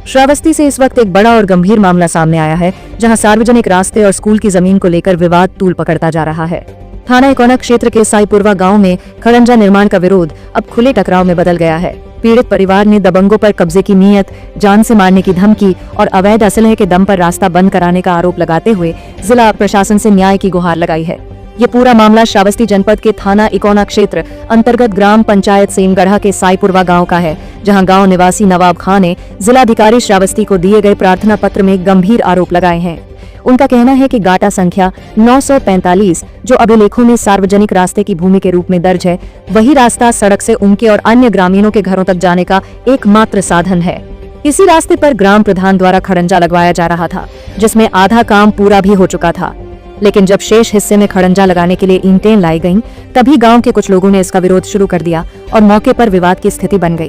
श्रावस्ती से इस वक्त एक बड़ा और गंभीर मामला सामने आया है, जहां सार्वजनिक रास्ते और स्कूल की जमीन को लेकर विवाद तूल पकड़ता जा रहा है। थाना इकोना क्षेत्र के साईपुरवा गांव में खड़ंजा निर्माण का विरोध अब खुले टकराव में बदल गया है। पीड़ित परिवार ने दबंगों पर कब्जे की नीयत, जान से मारने की धमकी और अवैध असलहे के दम पर रास्ता बंद कराने का आरोप लगाते हुए जिला प्रशासन से न्याय की गुहार लगाई है। ये पूरा मामला श्रावस्ती जनपद के थाना इकोना क्षेत्र अंतर्गत ग्राम पंचायत सेमगढ़ा के साईपुरवा गांव का है, जहां गांव निवासी नवाब खां ने जिलाधिकारी श्रावस्ती को दिए गए प्रार्थना पत्र में गंभीर आरोप लगाए हैं। उनका कहना है कि गाटा संख्या 945 जो अभिलेखों में सार्वजनिक रास्ते की भूमि के रूप में दर्ज है, वही रास्ता सड़क से उनके और अन्य ग्रामीणों के घरों तक जाने का एकमात्र साधन है। इसी रास्ते पर ग्राम प्रधान द्वारा खड़ंजा लगवाया जा रहा था, जिसमें आधा काम पूरा भी हो चुका था, लेकिन जब शेष हिस्से में खड़ंजा लगाने के लिए ईंटें लाई गईं, तभी गांव के कुछ लोगों ने इसका विरोध शुरू कर दिया और मौके पर विवाद की स्थिति बन गई।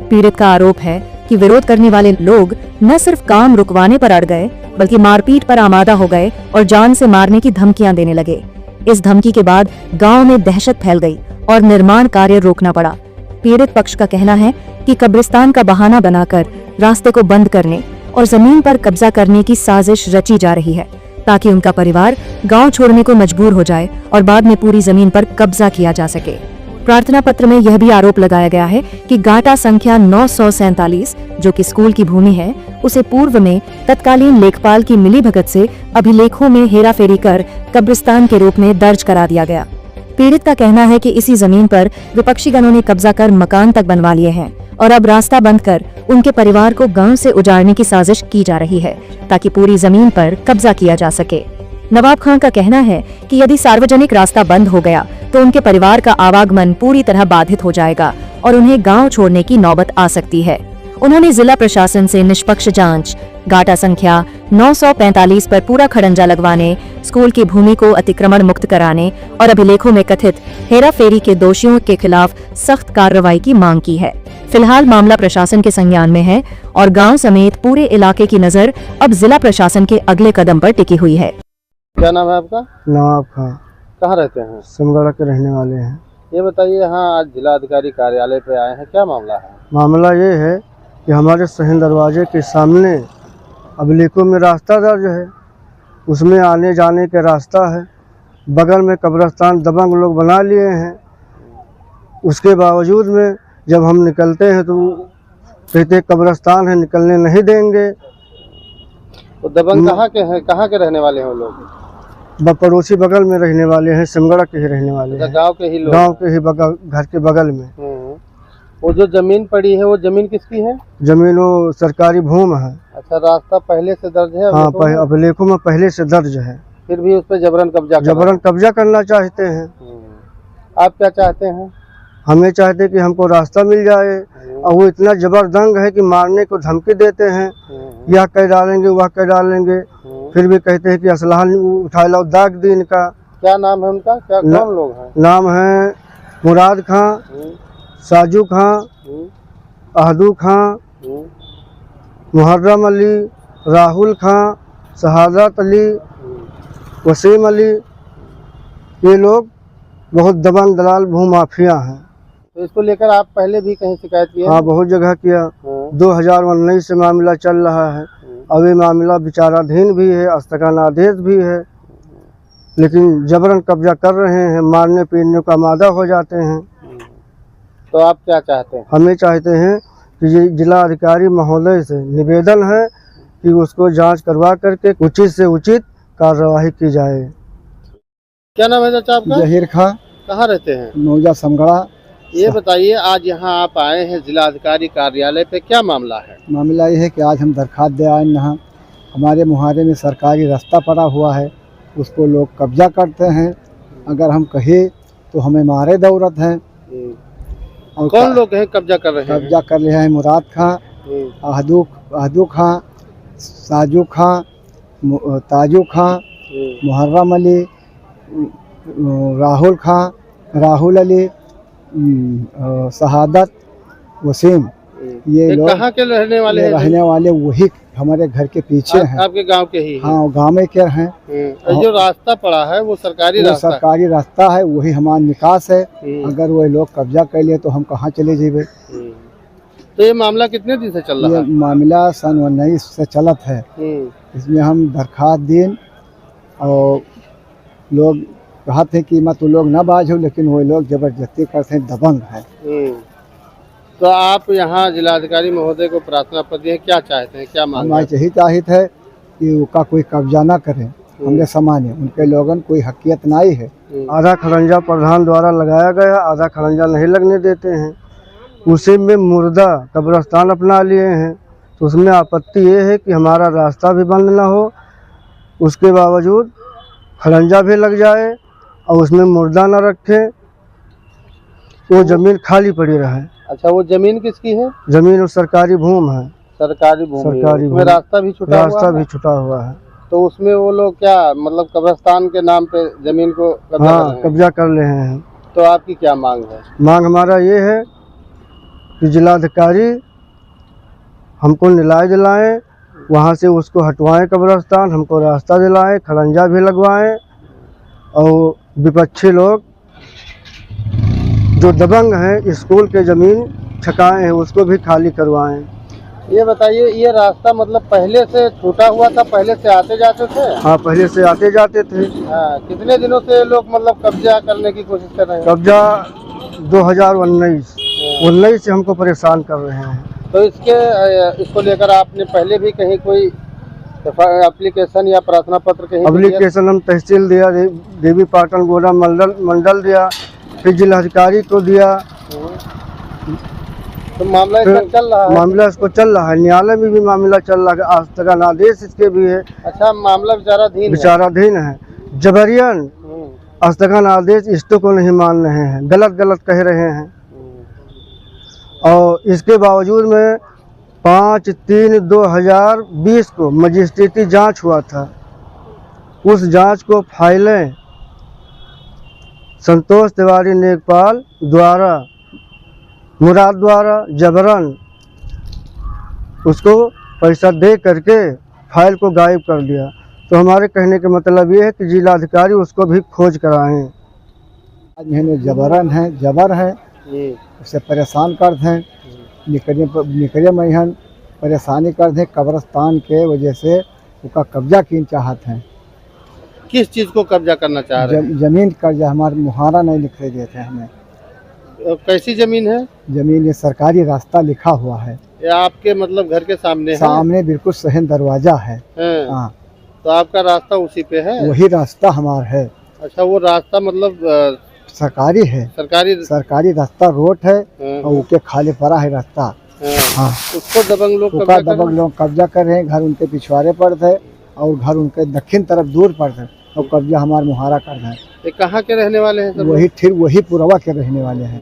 पीड़ित का आरोप है कि विरोध करने वाले लोग न सिर्फ काम रुकवाने पर अड़ गए, बल्कि मारपीट पर आमादा हो गए और जान से मारने की धमकियां देने लगे। इस धमकी के बाद गांव में दहशत फैल गई और निर्माण कार्य रोकना पड़ा। पीड़ित पक्ष का कहना है कि कब्रिस्तान का बहाना बनाकर रास्ते को बंद करने और जमीन पर कब्जा करने की साजिश रची जा रही है, ताकि उनका परिवार गांव छोड़ने को मजबूर हो जाए और बाद में पूरी जमीन पर कब्जा किया जा सके। प्रार्थना पत्र में यह भी आरोप लगाया गया है कि गाटा संख्या 947 जो कि स्कूल की भूमि है, उसे पूर्व में तत्कालीन लेखपाल की मिलीभगत से अभिलेखों में हेराफेरी कर कब्रिस्तान के रूप में दर्ज करा दिया गया। पीड़ित का कहना है कि इसी जमीन पर विपक्षी गणों ने कब्जा कर मकान तक बनवा लिए हैं और अब रास्ता बंद कर उनके परिवार को गांव से उजाड़ने की साजिश की जा रही है, ताकि पूरी जमीन पर कब्जा किया जा सके। नवाब खां का कहना है कि यदि सार्वजनिक रास्ता बंद हो गया तो उनके परिवार का आवागमन पूरी तरह बाधित हो जाएगा और उन्हें गांव छोड़ने की नौबत आ सकती है। उन्होंने जिला प्रशासन से निष्पक्ष जांच, गाटा संख्या 945 पर पूरा खड़ंजा लगवाने, स्कूल की भूमि को अतिक्रमण मुक्त कराने और अभिलेखों में कथित हेराफेरी के दोषियों के खिलाफ सख्त कार्रवाई की मांग की है। फिलहाल मामला प्रशासन के संज्ञान में है और गांव समेत पूरे इलाके की नजर अब जिला प्रशासन के अगले कदम पर टिकी हुई है। क्या नाम है आपका? नवाब खां। कहाँ रहते हैं? सेमगढ़ के रहने वाले हैं। ये बताइए, यहाँ आज जिलाधिकारी कार्यालय पे आए हैं, क्या मामला है? मामला ये है कि हमारे सहन दरवाजे के सामने अभिलेखों में रास्ता दर्ज है, उसमें आने जाने का रास्ता है, बगल में कब्रिस्तान दबंग लोग बना लिए हैं। उसके बावजूद में जब हम निकलते हैं तो कहते कब्रिस्तान है, निकलने नहीं देंगे। तो दबंग कहाँ के हैं, कहाँ के रहने वाले हैं लोग? पड़ोसी बगल में रहने वाले हैं, सेमगढ़ के ही रहने वाले हैं। गांव के ही लोग? गांव के ही बगल, घर के बगल में। वो जो जमीन पड़ी है, वो जमीन किसकी है? जमीन वो सरकारी भूमि है। अच्छा, रास्ता पहले से दर्ज है? हाँ, अभिलेखों में पहले से दर्ज है, फिर भी उस पर जबरन कब्जा करना चाहते हैं। आप क्या चाहते हैं? हमें चाहते कि हमको रास्ता मिल जाए, और वो इतना जबरदंग है कि मारने को धमकी देते हैं, यह कह डालेंगे वह कह डालेंगे, फिर भी कहते हैं कि असलहा उठा लो, दाग दी इनका। क्या नाम है उनका? क्या कौन लोग हैं? नाम है मुराद खां, साजू खां, अहदू खां, मुहर्रम अली, राहुल खां, शहादत अली, वसीम अली। ये लोग बहुत दबंग दलाल भूमाफिया हैं। तो इसको लेकर आप पहले भी कहीं शिकायत की है? हाँ, बहुत जगह किया। 2019 से मामला चल रहा है। अभी मामला विचाराधीन भी है, स्थगनादेश भी है, लेकिन जबरन कब्जा कर रहे हैं, मारने पीटने का आमादा हो जाते हैं। तो आप क्या चाहते हैं? हमें चाहते हैं कि जिला अधिकारी महोदय से निवेदन है कि उसको जांच करवा करके उचित से उचित कार्यवाही की जाए। क्या नाम है चाचा आपका? जहीर खां। कहाँ रहते हैं? नौजा समगढ़ा। ये बताइए, आज यहाँ आप आए हैं जिलाधिकारी कार्यालय पे, क्या मामला है? मामला ये है कि आज हम दरखास्त दे आए यहाँ। हमारे मुहारे में सरकारी रास्ता पड़ा हुआ है, उसको लोग कब्जा करते हैं। अगर हम कहे तो हमें मारे दौरत हैं। और कौन लोग हैं कब्जा कर रहे हैं? कब्जा कर रहे हैं मुराद खां, अहदू खां, साजू खां, ताजू खां, मुहर्रम अली, राहुल खां, राहुल अली, शहादत, वसीम। ये लोग कहाँ के रहने वाले हैं? रहने वाले वही हमारे घर के पीछे हैं। आपके गांव के ही? हाँ, गांव में क्या हैं। जो रास्ता पड़ा है वो सरकारी रास्ता है, वही हमारा निकास है। अगर वो लोग कब्जा कर लिए तो हम कहाँ चले जेबे? तो ये मामला कितने दिन से चल रहा ये है? मामला सन 19 से चलत है। इसमें हम दरखास्त दिन और लोग कहते हैं कि मत लोग न बाज हो, लेकिन वो लोग जबरदस्ती करते हैं, दबंग है। तो आप यहाँ जिलाधिकारी महोदय को प्रार्थना पत्र हैं, क्या चाहते हैं, क्या मांग हमारे यही चाहिए है कि उसका कोई कब्जा ना करे, हमने सामान्य उनके लोगन कोई हकियत नहीं है। आधा खड़ंजा प्रधान द्वारा लगाया गया, आधा खड़ंजा नहीं लगने देते हैं। उसी में मुर्दा कब्रिस्तान अपना लिए हैं, तो उसमें आपत्ति ये है कि हमारा रास्ता भी बंद ना हो, उसके बावजूद खड़ंजा भी लग जाए और उसमें मुर्दा न रखें, वो जमीन खाली पड़ी रहे। अच्छा, वो जमीन किसकी है? जमीन उस सरकारी भूमि है, सरकारी भूमि। सरकारी उसमें भूमि। रास्ता भी छुटा हुआ रास्ता है? भी छुटा हुआ है। तो उसमें वो लोग क्या मतलब कब्रिस्तान के नाम पे जमीन को कब्जा कर हाँ, रहे हैं? कब्जा कर रहे हैं। तो आपकी क्या मांग है? मांग हमारा ये है कि जिलाधिकारी हमको न्याय दिलाएं, वहाँ से उसको हटवाएं कब्रिस्तान, हमको रास्ता दिलाएं, खड़ंजा भी लगवाएं और विपक्षी लोग जो दबंग हैं स्कूल के ज़मीन छकाए हैं उसको भी खाली करवाएं। ये बताइए, ये रास्ता मतलब पहले से छूटा हुआ था, पहले से आते जाते थे? हाँ, पहले से आते जाते थे। हाँ, कितने दिनों से लोग मतलब कब्जा करने की कोशिश कर रहे हैं? कब्जा 2019 से हमको परेशान कर रहे हैं। तो इसको लेकर आपने पहले भी कहीं कोई एप्लीकेशन या प्रार्थना पत्र कहीं दिया? एप्लीकेशन हम तहसील दिया, देवी पाटन गोरा मंडल दिया, फिर जिलाधिकारी को दिया। तो मामला इसका चल रहा है? मामला इसको चल रहा है, न्यायालय में भी मामला चल रहा है, आज तक आदेश इसके भी है। अच्छा, मामला विचाराधीन विचाराधीन है। जबरियन अस्तगन आदेश इसको को नहीं मान रहे हैं, गलत कह रहे हैं। और इसके बावजूद में 5/3/2020 को मजिस्ट्रेटी जांच हुआ था। उस जांच को फाइलें संतोष तिवारी नेकपाल द्वारा, मुराद द्वारा जबरन उसको पैसा दे करके फाइल को गायब कर दिया। तो हमारे कहने का मतलब ये है कि जिलाधिकारी उसको भी खोज कराएं। आज मैंने जबर है उससे परेशान कर दें, निकले महिन परेशानी कर दें, कब्रिस्तान के वजह से उसका कब्जा कीन चाहते हैं। किस चीज को कब्जा करना चाह रहे हैं? जमीन कब्जा, हमारे मुहारा नहीं लिखने देते हमें। कैसी जमीन है? जमीन ये सरकारी रास्ता लिखा हुआ है, ये आपके मतलब घर के सामने है? सामने बिल्कुल सहन दरवाजा है। हाँ, तो आपका रास्ता उसी पे है? वही रास्ता हमारा है। अच्छा, वो रास्ता मतलब सरकारी है, सरकारी रास्ता रोड है और उसके खाली पड़ा है रास्ता। हाँ, उसको दबंग लोग कब्जा कर रहे हैं। घर उनके पिछवाड़े पर थे और घर उनके दक्षिण तरफ दूर पर थे और कब्जा हमारे मुहारा कर रहे हैं। ये कहाँ के रहने वाले हैं सब? वही पुरवा के रहने वाले हैं।